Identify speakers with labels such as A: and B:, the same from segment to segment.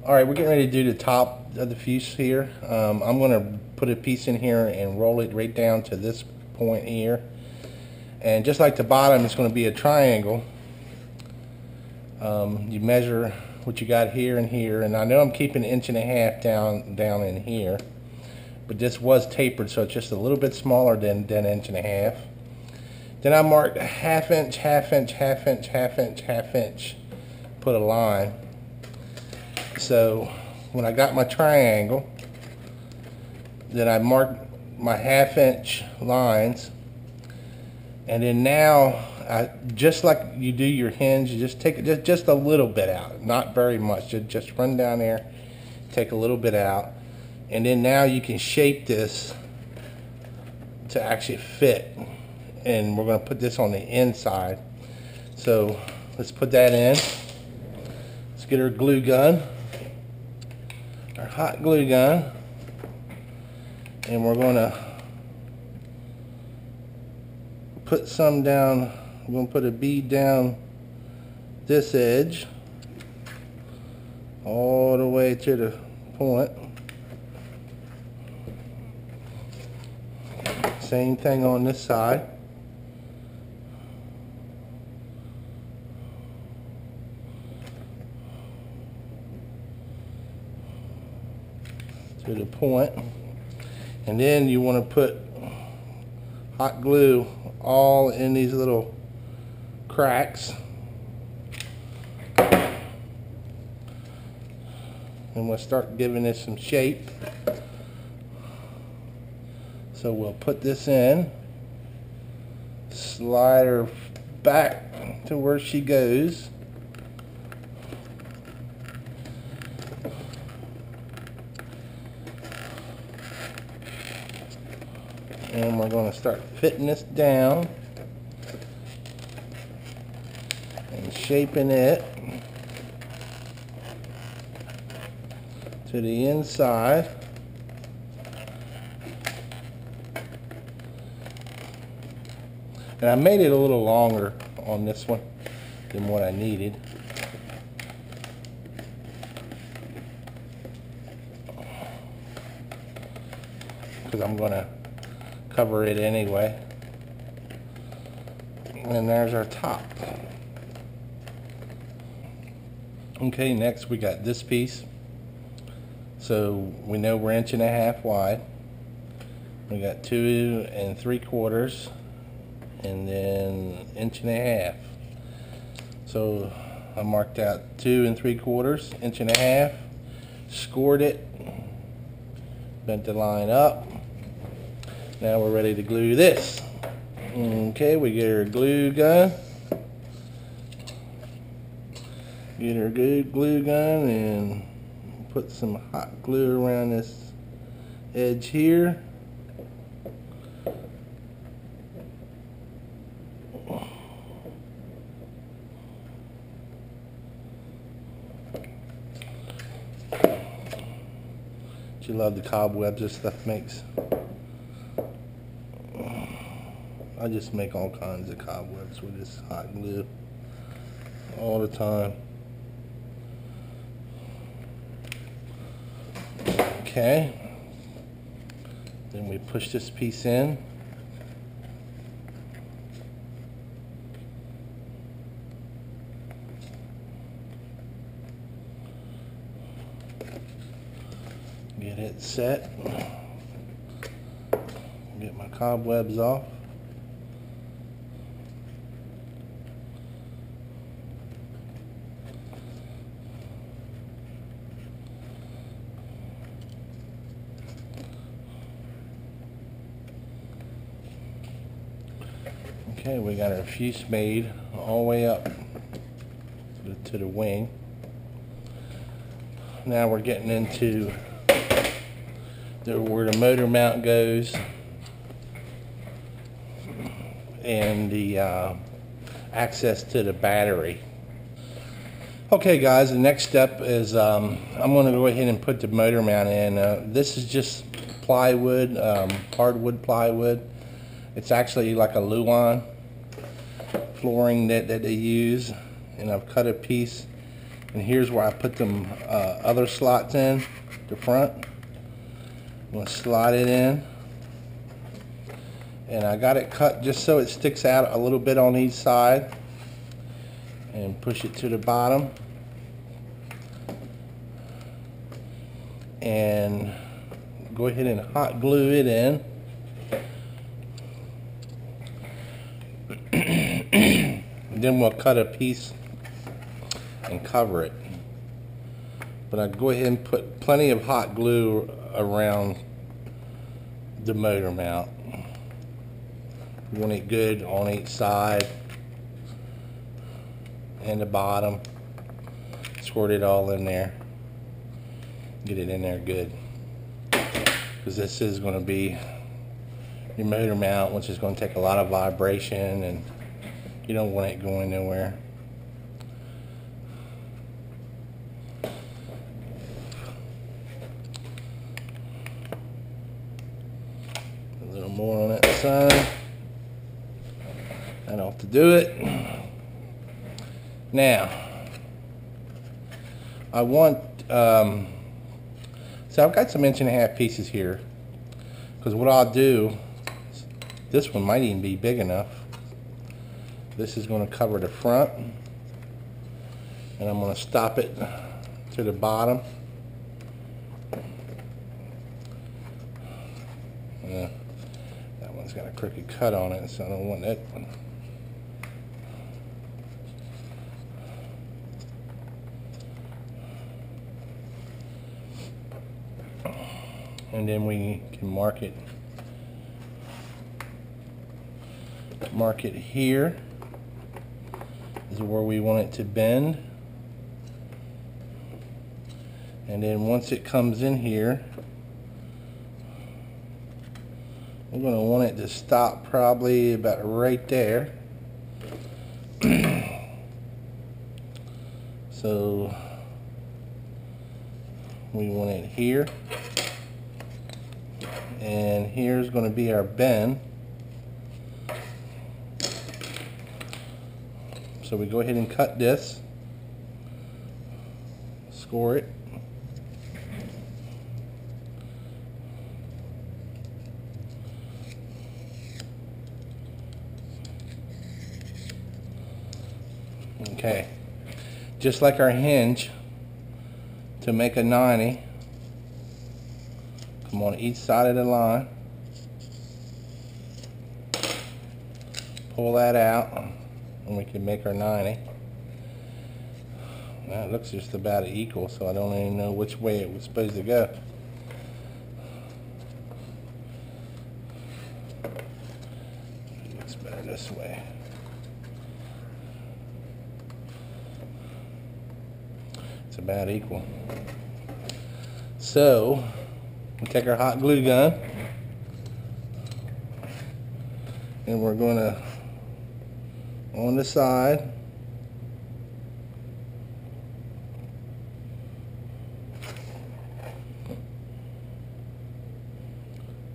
A: Alright, we're getting ready to do the top of the fuse here. I'm going to put a piece in here and roll it right down to this point here. And just like the bottom, it's going to be a triangle. You measure what you got here and here, and I know I'm keeping 1.5 inches down in here, but this was tapered, so it's just a little bit smaller than 1.5 inches. Then I marked 1/2 inch, 1/2 inch, 1/2 inch, 1/2 inch, 1/2 inch, put a line. So when I got my triangle, then I marked my 1/2 inch lines, and then now just like you do your hinge, you just take just a little bit out, not very much. Just run down there, take a little bit out, and then now you can shape this to actually fit. And we're going to put this on the inside. So let's put that in. Let's get our glue gun, our hot glue gun, and we're going to put some down. We're going to put a bead down this edge all the way to the point. Same thing on this side. To the point. And then you want to put hot glue all in these little cracks, and we'll start giving this some shape. So we'll put this in, slide her back to where she goes, and we're going to start fitting this down and shaping it to the inside. And I made it a little longer on this one than what I needed. Because I'm going to cover it anyway. And there's our top. Okay, next we got this piece. So we know we're 1.5 inches wide. We got 2 3/4, and then 1.5 inches. So I marked out 2 3/4, 1.5 inches, scored it, bent the line up. Now we're ready to glue this. Okay, we get our glue gun. Get our good glue gun and put some hot glue around this edge here. You love the cobwebs this stuff makes. I just make all kinds of cobwebs with this hot glue all the time. Okay, then we push this piece in. Get it set. Get my cobwebs off. Okay, we got our fuse made all the way up to the wing. Now we're getting into where the motor mount goes and the access to the battery. Okay guys, the next step is I'm going to go ahead and put the motor mount in. This is just plywood, hardwood plywood. It's actually like a Luan flooring that they use, and I've cut a piece And here's where I put them other slots in the front. I'm going to slide it in. And I got it cut just so it sticks out a little bit on each side. And push it to the bottom. And go ahead and hot glue it in. Then we'll cut a piece and cover it. But I go ahead and put plenty of hot glue around the motor mount. You want it good on each side and the bottom. Squirt it all in there. Get it in there good. Because this is going to be your motor mount, which is going to take a lot of vibration, and you don't want it going nowhere. A little more on that side. That ought to do it. Now, I want, so I've got some 1.5" pieces here, because what I'll do, this one might even be big enough. This is going to cover the front, and I'm going to stop it to the bottom. That one's got a crooked cut on it, so I don't want that one. And then we can mark it here. This is where we want it to bend. And then once it comes in here, we're going to want it to stop probably about right there. So we want it here. And here's going to be our bend. So we go ahead and cut this, score it, okay, just like our hinge, to make a 90. Come on each side of the line, pull that out, and we can make our 90. Now it looks just about equal, so I don't even know which way it was supposed to go. It looks better this way. It's about equal. So we take our hot glue gun, and we're going to, on the side,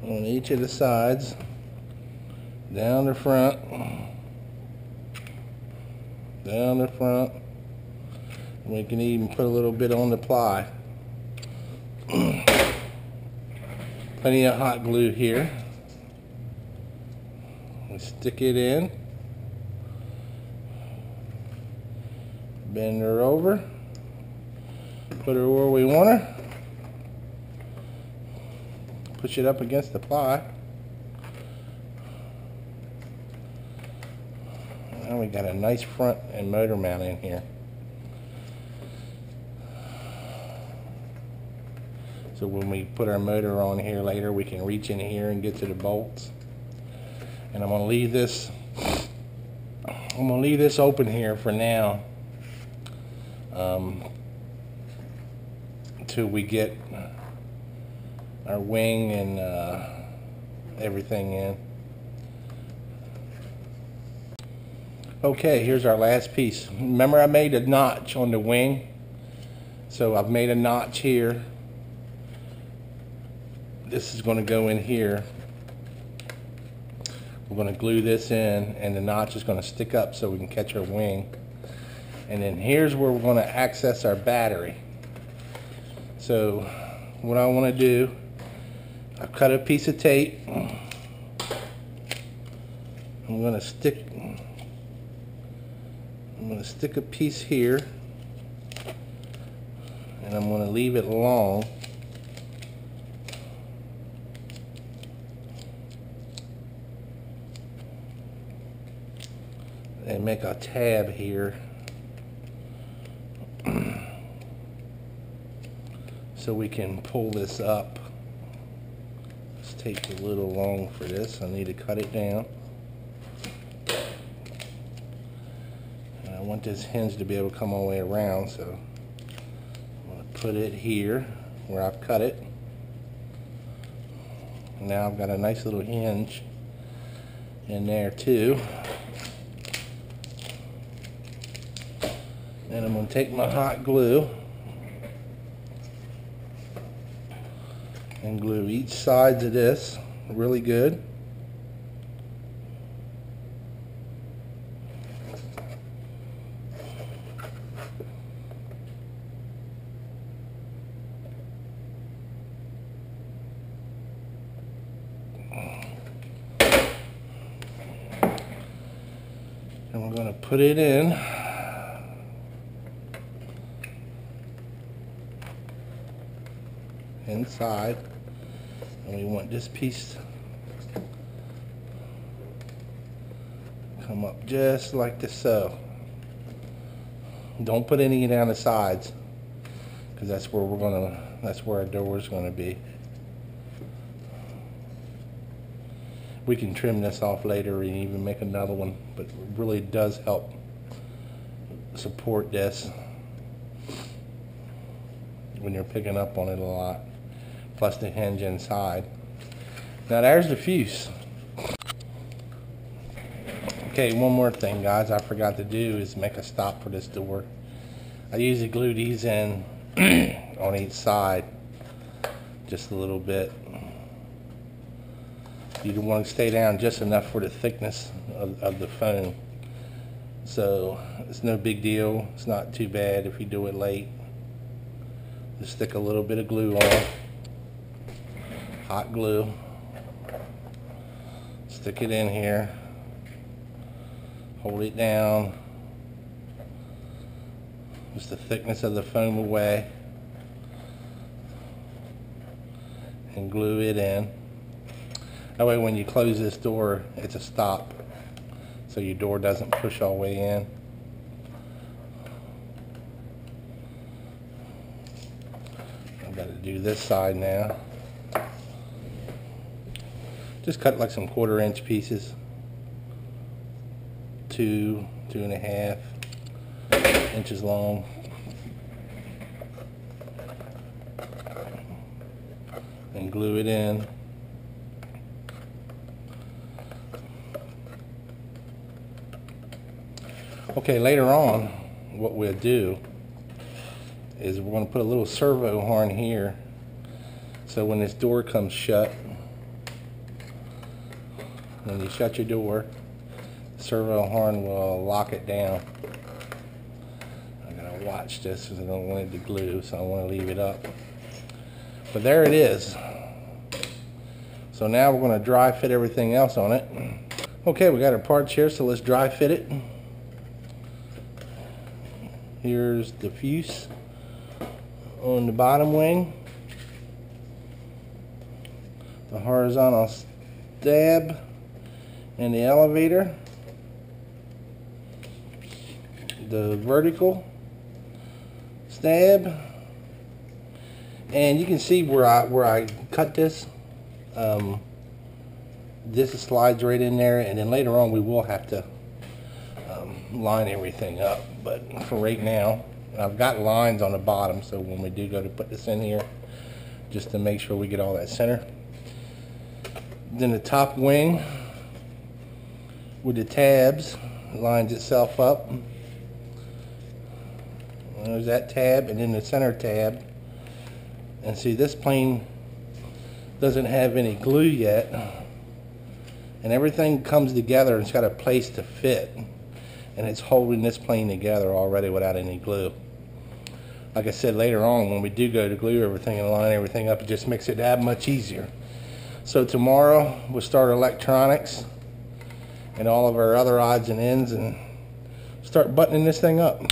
A: on each of the sides, down the front, down the front. We can even put a little bit on the ply. Plenty of hot glue here. We stick it in, bend her over, put her where we want her, push it up against the ply. Now we got a nice front and motor mount in here. So when we put our motor on here later, we can reach in here and get to the bolts. And I'm going to leave this open here for now, until we get our wing and everything in. Okay, here's our last piece. Remember, I made a notch on the wing, so I've made a notch here. This is going to go in here. We're going to glue this in, and the notch is going to stick up so we can catch our wing. And then here's where we're going to access our battery. So what I want to do, I've cut a piece of tape. I'm going to stick a piece here, and I'm going to leave it long. And make a tab here so we can pull this up. This tape's a little long for this. I need to cut it down. And I want this hinge to be able to come all the way around, so I'm going to put it here where I've cut it. Now I've got a nice little hinge in there too. And I'm going to take my hot glue and glue each side of this really good. And we're going to put it in. Inside, and we want this piece to come up just like this. So don't put any down the sides, because that's where that's where our door is going to be. We can trim this off later and even make another one, but it really does help support this when you're picking up on it a lot. Plus the hinge inside. Now there's the fuse. Okay, one more thing, guys, I forgot to do is make a stop for this door. I usually glue these in on each side just a little bit. You want to stay down just enough for the thickness of the foam. So it's no big deal. It's not too bad if you do it late. Just stick a little bit of glue on. Hot glue. Stick it in here. Hold it down. Just the thickness of the foam away. And glue it in. That way when you close this door, it's a stop. So your door doesn't push all the way in. I've got to do this side now. Just cut like some 1/4 inch pieces. 2.5 inches long. And glue it in. Okay, later on, what we'll do is we're going to put a little servo horn here, so when this door comes shut, when you shut your door, the servo horn will lock it down. I'm going to watch this because I don't want it to glue, so I want to leave it up. But there it is. So now we're going to dry fit everything else on it. Okay, we got our parts here, so let's dry fit it. Here's the fuse on the bottom wing, the horizontal stab and the elevator, the vertical stab, and you can see where I cut this. This slides right in there, and then later on we will have to line everything up, but for right now I've got lines on the bottom, so when we do go to put this in here, just to make sure we get all that center. Then the top wing with the tabs lines itself up. There's that tab, and then the center tab. And see, this plane doesn't have any glue yet, and everything comes together and it's got a place to fit. and it's holding this plane together already without any glue. Like I said, later on when we do go to glue everything and line everything up, it just makes it that much easier. So tomorrow we'll start electronics and all of our other odds and ends and start buttoning this thing up.